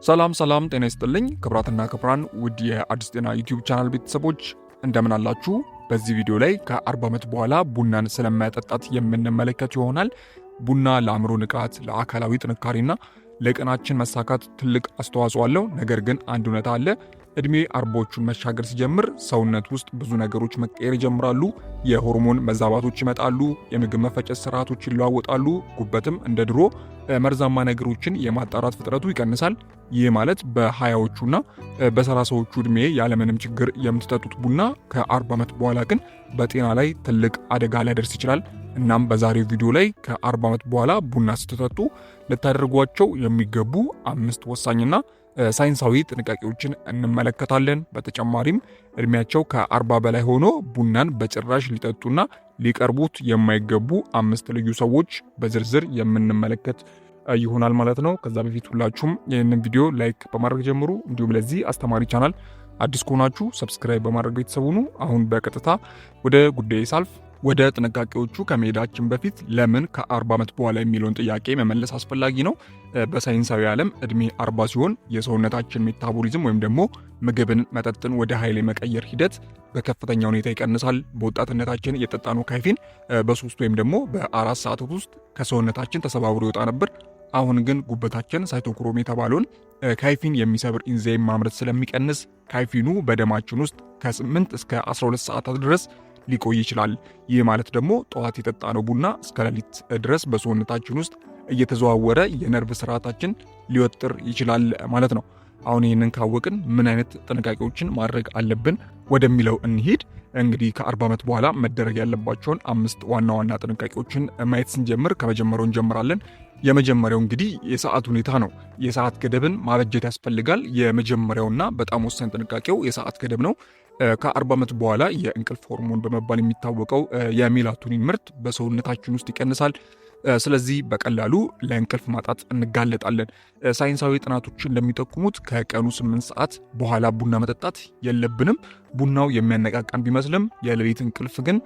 ሰላም ጤና ይስጥልኝ ክብራትና ክብራን ውድ የአዲስ ጤና ዩቲዩብ ቻናል ቤተሰቦች እንደምን አላችሁ? በዚህ ቪዲዮ ላይ ከ40 ዓመት በኋላ ቡናን ስለማያጠጣት የምንመለከት ይሆናል። ቡና ለአእምሮ ንቃት፣ ለአካላዊ ጥንካሬና ለቀናችን መሳካት ትልቅ አስተዋጽኦ አለው። ነገር ግን አንድ እውነታ አለ። እድሜ 40ዎቹን መሻገር ሲጀምር ሰውነት ውስጥ ብዙ ነገሮች መቀየር ይጀምራሉ። የሆርሞን መዛባቶች ይመጣሉ፣ የምግብ መፈጨት ስርዓቶች ይለዋወጣሉ፣ ጉበትም እንደ ድሮ መርዛማ ነገሮችን የማጣራት ፍጥረቱ ይቀንሳል። ይህ ማለት በ20ዎቹና በ30ዎቹ እድሜ ያለምንም ችግር የምትጠጡት ቡና ከ40 ዓመት በኋላ ግን በጤና ላይ ትልቅ አደጋ ሊያደርስ ይችላል። እናም በዛሬው ቪዲዮ ላይ ከ40 ዓመት በኋላ ቡና ስትጠጡ ልታደርጓቸው የሚገቡ 5 ወሳኝና ሳይንሳዊ ጥንቃቄዎችን እንመለከታለን። በተጨማሪም እድሜያቸው ከ40 በላይ ሆኖ ቡናን በጭራሽ ሊጠጡና ሊቀርቡት የማይገቡ 5 ልዩ ሰዎች በዝርዝር የምንመለከት ይሆናል ማለት ነው። ከዛ በፊት ሁላችሁም ይህንን ቪዲዮ ላይክ በማድረግ ጀምሩ። እንዲሁም ለዚህ አስተማሪ ቻናል አዲስ ከሆናችሁ ሰብስክራይብ በማድረግ ቤተሰቡ ሁኑ። አሁን በቀጥታ ወደ ጉዳይ ሳልፍ ወደ ጥንቃቄዎቹ ከመሄዳችን በፊት ለምን ከ40 ዓመት በኋላ የሚለውን ጥያቄ መመለስ አስፈላጊ ነው። በሳይንሳዊ ዓለም እድሜ 40 ሲሆን የሰውነታችን ሜታቦሊዝም ወይም ደግሞ ምግብን፣ መጠጥን ወደ ኃይል የመቀየር ሂደት በከፍተኛ ሁኔታ ይቀንሳል። በወጣትነታችን የጠጣነው ካይፊን በ3 ወይም ደግሞ በ4 ሰዓታት ውስጥ ከሰውነታችን ተሰባብሮ ይወጣ ነበር። አሁን ግን ጉበታችን ሳይቶክሮም የተባለውን ካይፊን የሚሰብር ኢንዛይም ማምረት ስለሚቀንስ ካይፊኑ በደማችን ውስጥ ከ8 እስከ 12 ሰዓታት ድረስ ሊቆይ ይችላል። ይህ ማለት ደግሞ ጠዋት የጠጣነው ቡና እስከ ሌሊት ድረስ በሰውነታችን ውስጥ እየተዘዋወረ የነርቭ ስርዓታችን ሊወጥር ይችላል ማለት ነው። አሁን ይህንን ካወቅን ምን አይነት ጥንቃቄዎችን ማድረግ አለብን ወደሚለው እንሂድ። እንግዲህ ከ40 ዓመት በኋላ መደረግ ያለባቸውን 5 ዋና ዋና ጥንቃቄዎችን ማየት ስንጀምር ከመጀመሪያው እንጀምራለን። የመጀመሪያው እንግዲህ የሰዓት ሁኔታ ነው። የሰዓት ገደብን ማበጀት ያስፈልጋል። የመጀመሪያውና በጣም ወሳኝ ጥንቃቄው የሰዓት ገደብ ነው። ከ40 ዓመት በኋላ የእንቅልፍ ሆርሞን በመባል የሚታወቀው የሜላቶኒን ምርት በሰውነታችን ውስጥ ይቀንሳል። ስለዚህ በቀላሉ ለእንቅልፍ ማጣት እንጋለጣለን። ሳይንሳዊ ጥናቶችን እንደሚጠቁሙት ከቀኑ 8 ሰዓት በኋላ ቡና መጠጣት የለብንም። ቡናው የሚያነቃቃን ቢመስልም የሌሊት እንቅልፍ ግን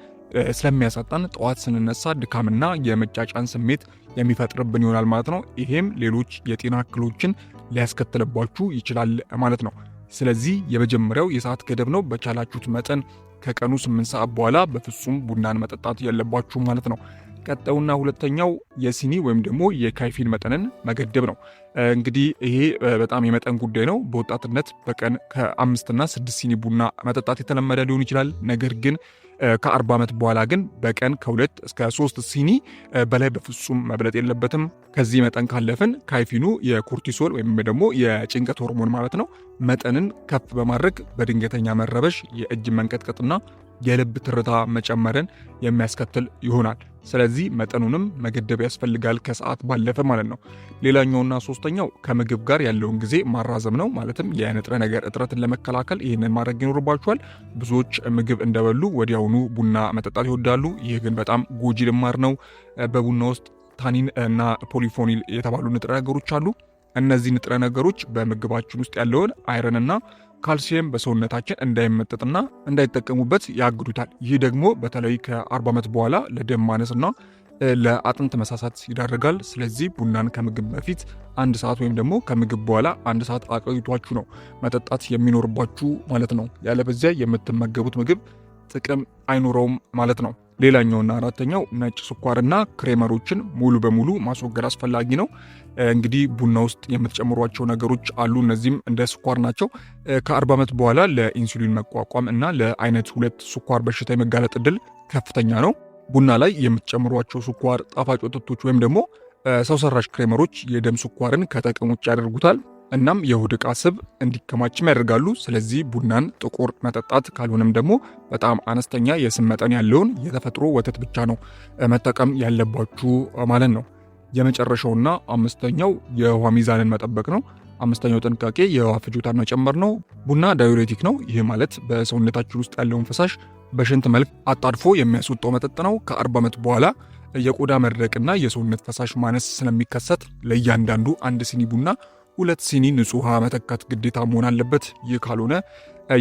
ስለሚያሳጣን ጠዋት ስንነሳ ድካምና የመጫጫን ስሜት የሚፈጥርብን ይሆናል ማለት ነው። ይሄም ሌሎች የጤና እክሎችን ሊያስከትልባችሁ ይችላል ማለት ነው። ስለዚህ የመጀመሪያው የሰዓት ገደብ ነው። በቻላችሁት መጠን ከቀኑ 8 ሰዓት በኋላ በፍጹም ቡናን መጠጣት የለባችሁ ማለት ነው። ቀጣዩና ሁለተኛው የሲኒ ወይም ደግሞ የካይፊን መጠንን መገደብ ነው። እንግዲህ ይሄ በጣም የመጠን ጉዳይ ነው። በወጣትነት በቀን ከ5 እና 6 ሲኒ ቡና መጠጣት የተለመደ ሊሆን ይችላል። ነገር ግን ከ40 ዓመት በኋላ ግን በቀን ከ2 እስከ 3 ሲኒ በላይ በፍጹም መብለጥ የለበትም። ከዚህ መጠን ካለፍን ካይፊኑ የኮርቲሶል ወይም ደግሞ የጭንቀት ሆርሞን ማለት ነው መጠንን ከፍ በማድረግ በድንገተኛ መረበሽ፣ የእጅ መንቀጥቀጥና የልብ ትርታ መጨመርን የሚያስከትል ይሆናል። ስለዚህ መጠኑንም መገደብ ያስፈልጋል ከሰዓት ባለፈ ማለት ነው። ሌላኛውና ሶስተኛው ከምግብ ጋር ያለውን ጊዜ ማራዘም ነው። ማለትም የንጥረ ነገር እጥረትን ለመከላከል ይህንን ማድረግ ይኖርባቸዋል። ብዙዎች ምግብ እንደበሉ ወዲያውኑ ቡና መጠጣት ይወዳሉ። ይህ ግን በጣም ጎጂ ልማድ ነው። በቡና ውስጥ ታኒን እና ፖሊፎኒል የተባሉ ንጥረ ነገሮች አሉ። እነዚህ ንጥረ ነገሮች በምግባችን ውስጥ ያለውን አይረንና ካልሲየም በሰውነታችን እንዳይመጠጥና እንዳይጠቀሙበት ያግዱታል። ይህ ደግሞ በተለይ ከ40 ዓመት በኋላ ለደም ማነስና ለአጥንት መሳሳት ይዳረጋል። ስለዚህ ቡናን ከምግብ በፊት 1 ሰዓት ወይም ደግሞ ከምግብ በኋላ 1 ሰዓት አቆይቷችሁ ነው መጠጣት የሚኖርባችሁ ማለት ነው። ያለበዚያ የምትመገቡት ምግብ ጥቅም አይኖረውም ማለት ነው። ሌላኛውና አራተኛው ነጭ ስኳርና ክሬመሮችን ሙሉ በሙሉ ማስወገድ አስፈላጊ ነው። እንግዲህ ቡና ውስጥ የምትጨምሯቸው ነገሮች አሉ። እነዚህም እንደ ስኳር ናቸው። ከ40 ዓመት በኋላ ለኢንሱሊን መቋቋም እና ለአይነት 2 ስኳር በሽታ የመጋለጥ ዕድል ከፍተኛ ነው። ቡና ላይ የምትጨምሯቸው ስኳር፣ ጣፋጭ ወተቶች ወይም ደግሞ ሰው ሰራሽ ክሬመሮች የደም ስኳርን ከጥቅም ውጭ ያደርጉታል። እናም የሆድ ዕቃ ስብ እንዲከማችም ያደርጋሉ። ስለዚህ ቡናን ጥቁር መጠጣት ካልሆነም ደግሞ በጣም አነስተኛ የስብ መጠን ያለውን የተፈጥሮ ወተት ብቻ ነው መጠቀም ያለባችሁ ማለት ነው። የመጨረሻውና 5ኛው የውሃ ሚዛንን መጠበቅ ነው። 5ኛው ጥንቃቄ የውሃ ፍጆታን መጨመር ነው። ቡና ዳዩሬቲክ ነው። ይህ ማለት በሰውነታችን ውስጥ ያለውን ፈሳሽ በሽንት መልክ አጣድፎ የሚያስወጣው መጠጥ ነው። ከ40 ዓመት በኋላ የቆዳ መድረቅና የሰውነት ፈሳሽ ማነስ ስለሚከሰት ለእያንዳንዱ 1 ሲኒ ቡና 2 ሲኒ ንጹህ ውሃ መተካት ግዴታ መሆን አለበት። ይህ ካልሆነ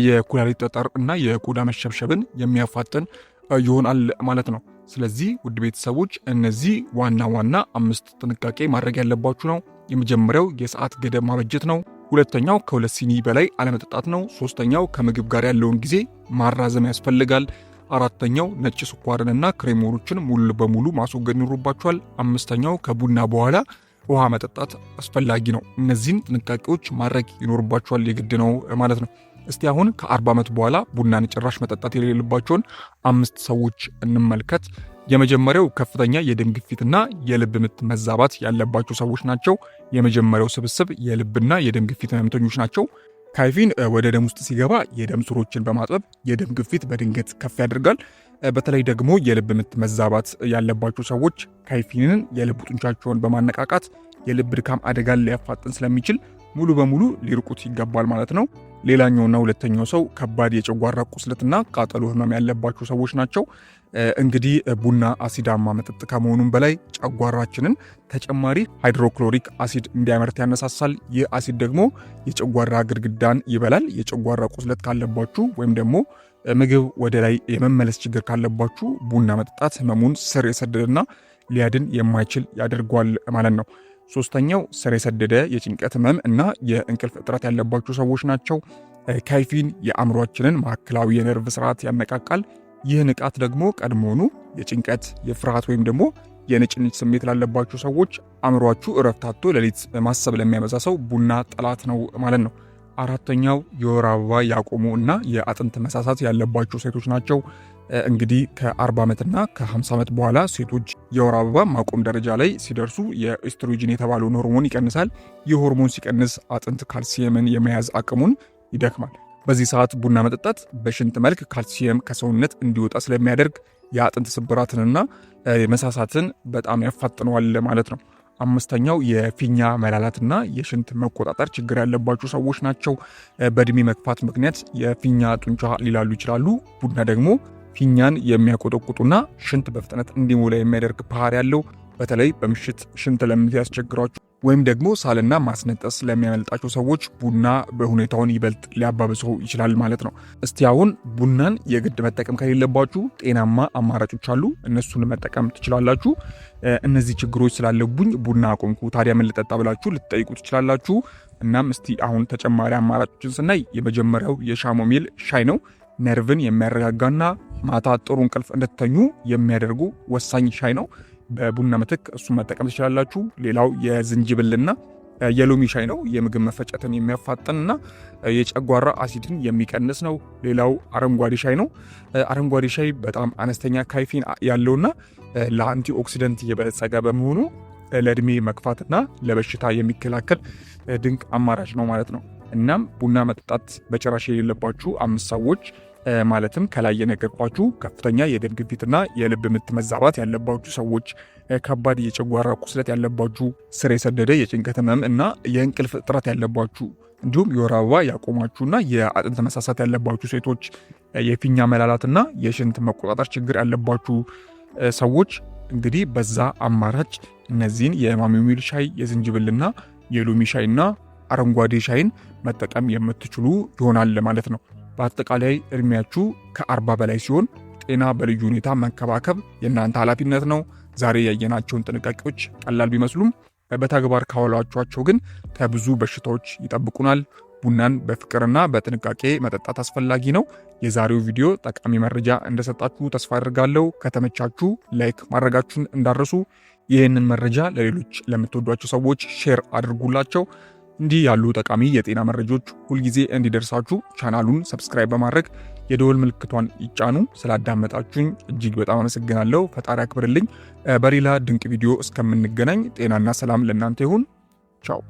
የኩላሊት ጠጠር እና የቆዳ መሸብሸብን የሚያፋጥን ይሆናል ማለት ነው። ስለዚህ ውድ ቤተሰቦች እነዚህ ዋና 5 ጥንቃቄ ማድረግ ያለባችሁ ነው። የመጀመሪያው የሰዓት ገደብ ማበጀት ነው። ሁለተኛው ከ2 ሲኒ በላይ አለመጠጣት ነው። ሶስተኛው ከምግብ ጋር ያለውን ጊዜ ማራዘም ያስፈልጋል። አራተኛው ነጭ ስኳርንና ክሬሞሮችን ሙሉ በሙሉ ማስወገድ ይኖርባቸዋል። አምስተኛው ከቡና በኋላ ውሃ መጠጣት አስፈላጊ ነው። እነዚህን ጥንቃቄዎች ማድረግ ይኖርባቸዋል፣ የግድ ነው ማለት ነው። እስቲ አሁን ከ40 ዓመት በኋላ ቡናን ጭራሽ መጠጣት የሌለባቸውን 5 ሰዎች እንመልከት። የመጀመሪያው ከፍተኛ የደም ግፊትና የልብ ምት መዛባት ያለባቸው ሰዎች ናቸው። የመጀመሪያው ስብስብ የልብና የደም ግፊት ህመምተኞች ናቸው። ካይፊን ወደ ደም ውስጥ ሲገባ የደም ስሮችን በማጥበብ የደም ግፊት በድንገት ከፍ ያደርጋል። በተለይ ደግሞ የልብ ምት መዛባት ያለባቸው ሰዎች ካይፊንን የልብ ጡንቻቸውን በማነቃቃት የልብ ድካም አደጋን ሊያፋጥን ስለሚችል ሙሉ በሙሉ ሊርቁት ይገባል ማለት ነው። ሌላኛውና ሁለተኛው ሰው ከባድ የጨጓራ ቁስለትና ቃጠሎ ህመም ያለባቸው ሰዎች ናቸው። እንግዲህ ቡና አሲዳማ መጠጥ ከመሆኑም በላይ ጨጓራችንን ተጨማሪ ሃይድሮክሎሪክ አሲድ እንዲያመርት ያነሳሳል። ይህ አሲድ ደግሞ የጨጓራ ግድግዳን ይበላል። የጨጓራ ቁስለት ካለባችሁ ወይም ደግሞ ምግብ ወደ ላይ የመመለስ ችግር ካለባችሁ ቡና መጠጣት ህመሙን ስር የሰደደና ሊያድን የማይችል ያደርገዋል ማለት ነው። ሶስተኛው ስር የሰደደ የጭንቀት ህመም እና የእንቅልፍ እጥረት ያለባቸው ሰዎች ናቸው። ካይፊን የአእምሯችንን ማዕከላዊ የነርቭ ስርዓት ያነቃቃል። ይህ ንቃት ደግሞ ቀድሞውኑ የጭንቀት የፍርሃት ወይም ደግሞ የንጭንጭ ስሜት ላለባቸው ሰዎች አእምሯችሁ እረፍት አጥቶ ሌሊት ማሰብ ለሚያበዛ ሰው ቡና ጠላት ነው ማለት ነው። አራተኛው የወር አበባ ያቆሙ እና የአጥንት መሳሳት ያለባቸው ሴቶች ናቸው። እንግዲህ ከ40 ዓመትና ከ50 ዓመት በኋላ ሴቶች የወር አበባ ማቆም ደረጃ ላይ ሲደርሱ የኤስትሮጂን የተባለውን ሆርሞን ይቀንሳል። ይህ ሆርሞን ሲቀንስ አጥንት ካልሲየምን የመያዝ አቅሙን ይደክማል። በዚህ ሰዓት ቡና መጠጣት በሽንት መልክ ካልሲየም ከሰውነት እንዲወጣ ስለሚያደርግ የአጥንት ስብራትንና መሳሳትን በጣም ያፋጥነዋል ማለት ነው። አምስተኛው የፊኛ መላላትና የሽንት መቆጣጠር ችግር ያለባቸው ሰዎች ናቸው። በእድሜ መግፋት ምክንያት የፊኛ ጡንቻ ሊላሉ ይችላሉ። ቡና ደግሞ ፊኛን የሚያቆጠቁጡና ሽንት በፍጥነት እንዲሞላ የሚያደርግ ባህሪ ያለው። በተለይ በምሽት ሽንት ለምትያስቸግሯቸው ወይም ደግሞ ሳልና ማስነጠስ ለሚያመልጣቸው ሰዎች ቡና በሁኔታውን ይበልጥ ሊያባብሰው ይችላል ማለት ነው። እስቲ አሁን ቡናን የግድ መጠቀም ከሌለባችሁ ጤናማ አማራጮች አሉ፣ እነሱን መጠቀም ትችላላችሁ። እነዚህ ችግሮች ስላለቡኝ ቡና አቆምኩ ታዲያ ምን ልጠጣ ብላችሁ ልትጠይቁ ትችላላችሁ። እናም እስቲ አሁን ተጨማሪ አማራጮችን ስናይ የመጀመሪያው የሻሞሜል ሻይ ነው። ነርቭን የሚያረጋጋና ማታ ጥሩ እንቅልፍ እንድትተኙ የሚያደርጉ ወሳኝ ሻይ ነው። በቡና ምትክ እሱን መጠቀም ትችላላችሁ። ሌላው የዝንጅብልና የሎሚ ሻይ ነው። የምግብ መፈጨትን የሚያፋጥንና የጨጓራ አሲድን የሚቀንስ ነው። ሌላው አረንጓዴ ሻይ ነው። አረንጓዴ ሻይ በጣም አነስተኛ ካይፊን ያለውና ለአንቲ ኦክሲደንት የበለጸገ በመሆኑ ለእድሜ መግፋትና ለበሽታ የሚከላከል ድንቅ አማራጭ ነው ማለት ነው። እናም ቡና መጠጣት በጭራሽ የሌለባችሁ 5 ሰዎች ማለትም ከላይ የነገርኳችሁ ከፍተኛ የደም ግፊትና የልብ ምት መዛባት ያለባችሁ ሰዎች፣ ከባድ የጨጓራ ቁስለት ያለባችሁ፣ ስር የሰደደ የጭንቀት ህመም እና የእንቅልፍ እጥረት ያለባችሁ፣ እንዲሁም የወር አበባ ያቆማችሁና የአጥንት መሳሳት ያለባችሁ ሴቶች፣ የፊኛ መላላትና የሽንት መቆጣጠር ችግር ያለባችሁ ሰዎች እንግዲህ በዛ አማራጭ እነዚህን የማሚሚል ሻይ፣ የዝንጅብልና የሎሚ ሻይና አረንጓዴ ሻይን መጠቀም የምትችሉ ይሆናል ማለት ነው። በአጠቃላይ እድሜያችሁ ከ40 በላይ ሲሆን ጤና በልዩ ሁኔታ መንከባከብ የእናንተ ኃላፊነት ነው። ዛሬ ያየናቸውን ጥንቃቄዎች ቀላል ቢመስሉም በተግባር ካዋሏቸው ግን ከብዙ በሽታዎች ይጠብቁናል። ቡናን በፍቅርና በጥንቃቄ መጠጣት አስፈላጊ ነው። የዛሬው ቪዲዮ ጠቃሚ መረጃ እንደሰጣችሁ ተስፋ አድርጋለሁ። ከተመቻችሁ ላይክ ማድረጋችሁን እንዳረሱ። ይህንን መረጃ ለሌሎች ለምትወዷቸው ሰዎች ሼር አድርጉላቸው። እንዲህ ያሉ ጠቃሚ የጤና መረጃዎች ሁልጊዜ እንዲደርሳችሁ ቻናሉን ሰብስክራይብ በማድረግ የደወል ምልክቷን ይጫኑ። ስላዳመጣችሁኝ እጅግ በጣም አመሰግናለሁ። ፈጣሪ አክብርልኝ። በሌላ ድንቅ ቪዲዮ እስከምንገናኝ ጤናና ሰላም ለእናንተ ይሁን። ቻው።